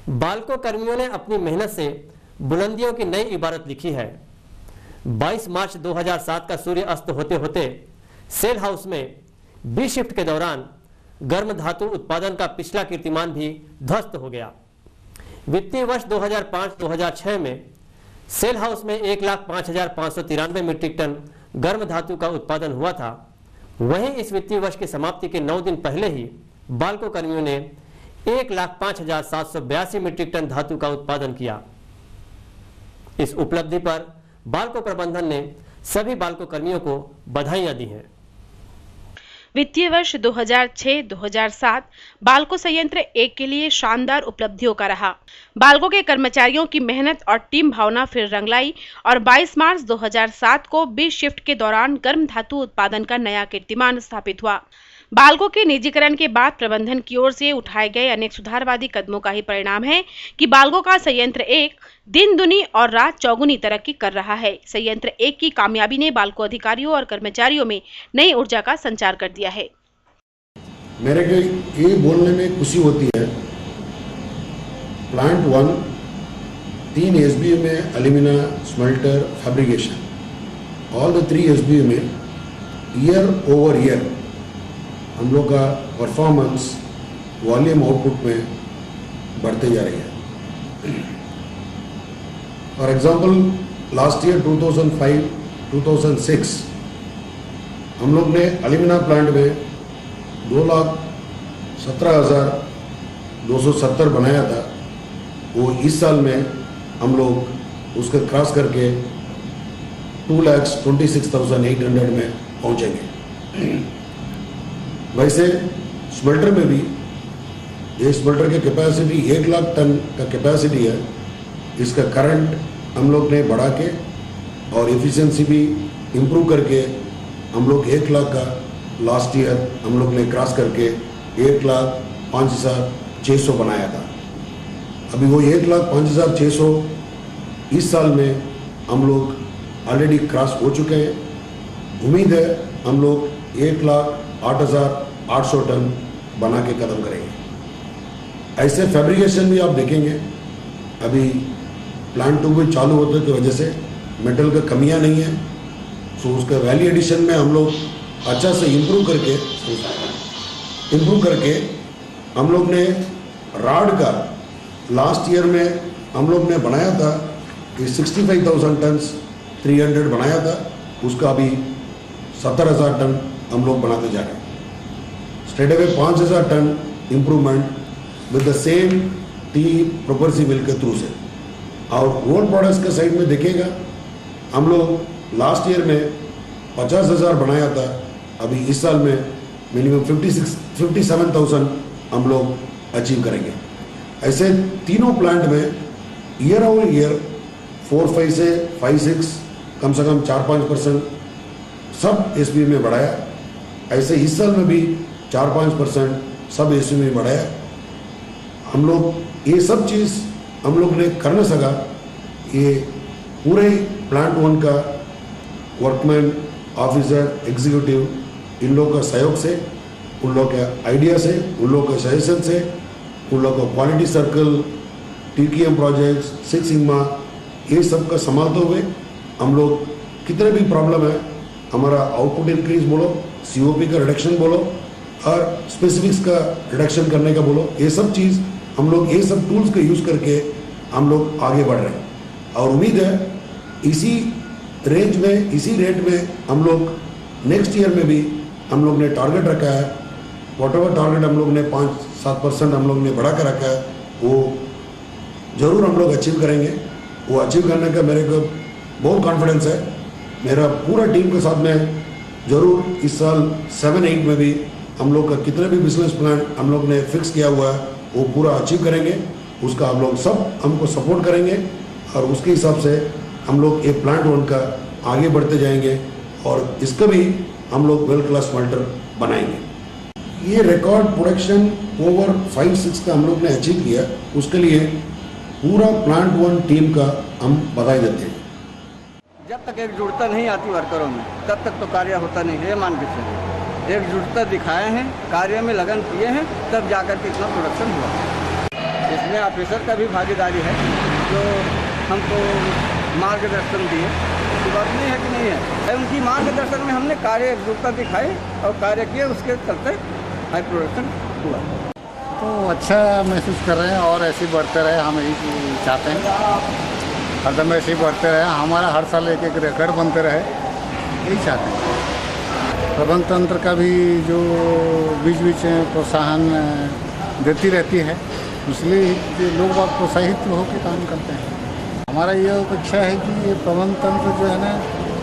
बाल्को कर्मियों ने अपनी मेहनत से बुलंदियों की नई इबारत लिखी है। 22 मार्च 2007 का सूर्य अस्त होते होते सेल हाउस में बी शिफ्ट के दौरान गर्म धातु उत्पादन का पिछला कीर्तिमान भी ध्वस्त हो गया। वित्तीय वर्ष 2005-2006 में सेल हाउस में 1,05,593 मीट्रिक टन गर्म धातु का उत्पादन हुआ था। वहीं इस वित्तीय वर्ष की समाप्ति के 9 दिन पहले ही बाल्को कर्मियों ने 1,05,782 मीट्रिक टन धातु का उत्पादन किया। इस उपलब्धि पर बाल्को प्रबंधन ने सभी बाल्को कर्मियों को बधाइयां दी हैं। वित्तीय वर्ष 2006-2007 बाल्को संयंत्र 1 के लिए शानदार उपलब्धियों का रहा। बाल्को के कर्मचारियों की मेहनत और टीम भावना फिर रंग लाई और 22 मार्च 2007 को बी शिफ्ट के दौरान गर्म धातु उत्पादन का नया कीर्तिमान स्थापित हुआ। बाल्को के निजीकरण के बाद प्रबंधन की ओर से उठाए गए अनेक सुधारवादी कदमों का ही परिणाम है कि बाल्को का संयंत्र 1 दिन दुनी और रात चौगुनी तरक्की कर रहा है। संयंत्र 1 की कामयाबी ने बाल्को अधिकारियों और कर्मचारियों में नई ऊर्जा का संचार कर दिया है। मेरे को ये बोलने में खुशी होती है, प्लांट 1 3 एसबीयू में alumina smelter fabrication, all the 3 SBU में ईयर ओवर ईयर हम लोग का परफॉर्मेंस वॉल्यूम आउटपुट में बढ़ते जा रही है। फॉर एग्जांपल लास्ट ईयर 2005-2006 हम लोग ने एल्यूमिना प्लांट में 2,17,270 बनाया था। वो इस साल में हम लोग उसके क्रॉस करके 2,26,800 में पहुंचेंगे। वैसे स्मेल्टर में भी ये स्मेल्टर की कैपेसिटी 1 लाख टन का कैपेसिटी है। इसका करंट हम लोग ने बढ़ा के और एफिशिएंसी भी इम्प्रूव करके हम लोग 1 लाख का लास्ट ईयर हम लोग ने क्रॉस करके 1,05,600 बनाया था। अभी वो 1,05,600 इस साल में हम लोग ऑलरेडी क्रॉस हो चुके हैं। उम्मीद है हम लोग 1,08,800 टन बना के कदम करेंगे। ऐसे फैब्रिकेशन भी आप देखेंगे, अभी प्लांट 2 भी चालू होने की वजह से मेटल का कमियां नहीं है, तो उसका वैल्यू एडिशन में हम लोग अच्छा से इम्प्रूव करके हम लोग ने राड का लास्ट ईयर में हम लोग ने बनाया था कि 65,000 टन 300 बनाया था, उसका अभी 70,000 टन हम लोग बनाते जा रहे हैं। Straight away 5,000 ton improvement with the same T property mill के थ्रू से। और रोड प्रोडक्ट्स के साइड में देखिएगा, हम लोग लास्ट ईयर में 50,000 बनाया था, अभी इस साल में मिनिमम 57,000 हम लोग अचीव करेंगे। ऐसे तीनों प्लांट में ईयर ओवर ईयर 4-5 से 5-6 कम से कम 4-5% सब एसबी में बढ़ाया। ऐसे इस साल में भी 4-5% सब एसबी में बढ़ाया। हम लोग ये सब चीज़ हम लोग ने कर न सका, ये पूरे प्लांट 1 का वर्कमैन, ऑफिसर, एग्जीक्यूटिव इन लोगों का सहयोग से, उन लोगों के आइडिया से, उन लोगों के सजेशन से, उन लोगों को quality circle, TTM projects, 6 sigma, ये सब का संभालते हुए हम लोग कितने भी प्रॉब्लम है, हमारा आउटपुट इंक्रीज बोलो, COP का रिडक्शन बोलो और स्पेसिफिक्स का रिडक्शन करने का बोलो, ये सब चीज़ हम लोग ये सब टूल्स का यूज़ करके हम लोग आगे बढ़ रहे हैं। और उम्मीद है इसी रेंज में, इसी रेट में हम लोग नेक्स्ट ईयर में भी हम लोग ने टारगेट रखा है। वॉटएवर टारगेट हम लोग ने 5-7% हम लोग ने बढ़ा कर रखा है, वो ज़रूर हम लोग अचीव करेंगे। वो अचीव करने का मेरे को बहुत कॉन्फिडेंस है। मेरा पूरा टीम के साथ में ज़रूर इस साल 7-8 में भी हम लोग का कितने भी बिजनेस प्लान हम लोग ने फिक्स किया हुआ है वो पूरा अचीव करेंगे। उसका आप लोग सब हमको सपोर्ट करेंगे और उसके हिसाब से हम लोग ये प्लांट 1 का आगे बढ़ते जाएंगे और इसका भी हम लोग वर्ल्ड क्लास स्मेल्टर बनाएंगे। ये रिकॉर्ड प्रोडक्शन ओवर 5-6 का हम लोग ने अचीव किया, उसके लिए पूरा प्लांट 1 टीम का हम बधाई देते हैं। जब तक एकजुटता नहीं आती वर्करों में तब तक तो कार्य होता नहीं है। मान के चलिए एकजुटता दिखाए हैं, कार्य में लगन किए हैं, तब जाकर के इतना प्रोडक्शन हुआ। इसमें इसमें ऑफिसर का भी भागीदारी है जो हमको मार्गदर्शन दिए। ऐसी बात नहीं है कि नहीं है, उनकी मार्गदर्शन में हमने कार्य एकजुटता दिखाई और कार्य किए, उसके चलते हाई प्रोडक्शन हुआ। तो अच्छा महसूस कर रहे हैं और ऐसे ही बढ़ते रहे, हम यही चाहते हैं हरदम ऐसे ही बढ़ते रहे, हमारा हर साल एक एक रिकॉर्ड बनते रहे, यही चाहते हैं। प्रबंध तंत्र का भी जो बीच बीच प्रोत्साहन देती रहती है, इसलिए लोग बहुत प्रोत्साहित होकर काम करते हैं। हमारा ये अपेक्षा है कि ये प्रबंध तंत्र जो है ना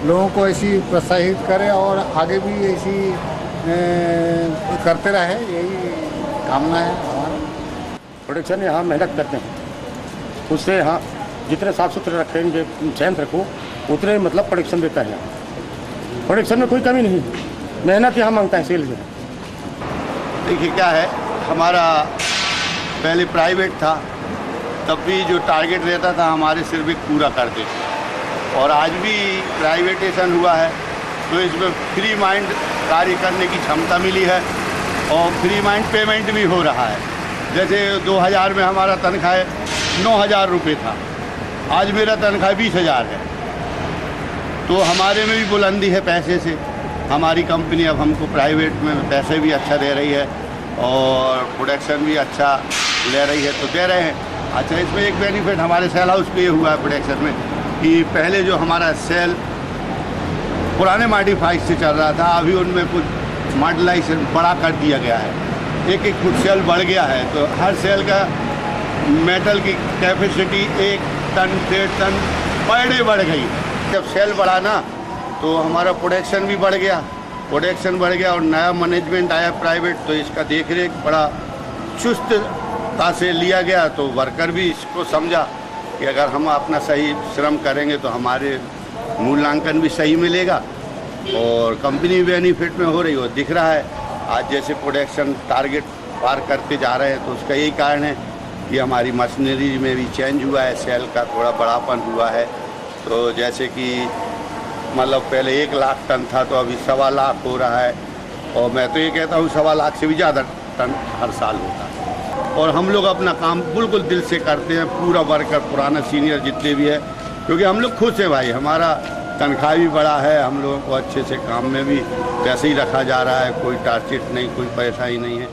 लोगों को ऐसी प्रोत्साहित करे और आगे भी ऐसी करते रहे, यही कामना है हमारा। प्रोडक्शन यहाँ मेहनत करते हैं, उससे यहाँ जितने साफ सुथरे रखेंगे, चैन रखो, उतने मतलब प्रोडक्शन देता है। प्रोडक्शन में कोई कमी नहीं, मेहनत यहाँ मांगता है सेल्स में। देखिए क्या है, हमारा पहले प्राइवेट था, तब भी जो टारगेट रहता था हमारे सिर्फ एक पूरा करते थे, और आज भी प्राइवेटेशन हुआ है तो इसमें फ्री माइंड कार्य करने की क्षमता मिली है और फ्री माइंड पेमेंट भी हो रहा है। जैसे 2000 में हमारा तनख्वाह 9000 रुपये था, आज मेरा तनख्वाह 20,000 है, तो हमारे में भी बुलंदी है पैसे से। हमारी कंपनी अब हमको प्राइवेट में पैसे भी अच्छा दे रही है और प्रोडक्शन भी अच्छा ले रही है, तो दे रहे हैं। अच्छा, इसमें एक बेनिफिट हमारे सेल हाउस पे ये हुआ है प्रोडक्शन में कि पहले जो हमारा सेल पुराने मॉडिफाइड से चल रहा था, अभी उनमें कुछ मॉडलाइजेशन बड़ा कर दिया गया है, एक एक फुट सेल बढ़ गया है, तो हर सेल का मेटल की capacity 1 ton 1.5 ton per day बढ़ गई। जब सेल बढ़ा ना तो हमारा प्रोडक्शन भी बढ़ गया और नया मैनेजमेंट आया प्राइवेट, तो इसका देखरेख बड़ा चुस्तता से लिया गया। तो वर्कर भी इसको समझा कि अगर हम अपना सही श्रम करेंगे तो हमारे मूल्यांकन भी सही मिलेगा और कंपनी बेनिफिट में हो रही हो दिख रहा है। आज जैसे प्रोडक्शन टारगेट पार करते जा रहे हैं, तो उसका यही कारण है कि हमारी मशीनरी में भी चेंज हुआ है, सेल का थोड़ा बड़ापन हुआ है। तो जैसे कि मतलब पहले 1 लाख टन था, तो अभी 1.25 लाख हो रहा है, और मैं तो ये कहता हूँ 1.25 लाख से भी ज़्यादा टन हर साल होता है। और हम लोग अपना काम बिल्कुल दिल से करते हैं, पूरा वर्कर, पुराना सीनियर जितने भी है, क्योंकि हम लोग खुश हैं भाई, हमारा तनख्वाह भी बड़ा है, हम लोगों को अच्छे से काम में भी वैसे ही रखा जा रहा है, कोई टारगेट नहीं, कोई पैसा ही नहीं है।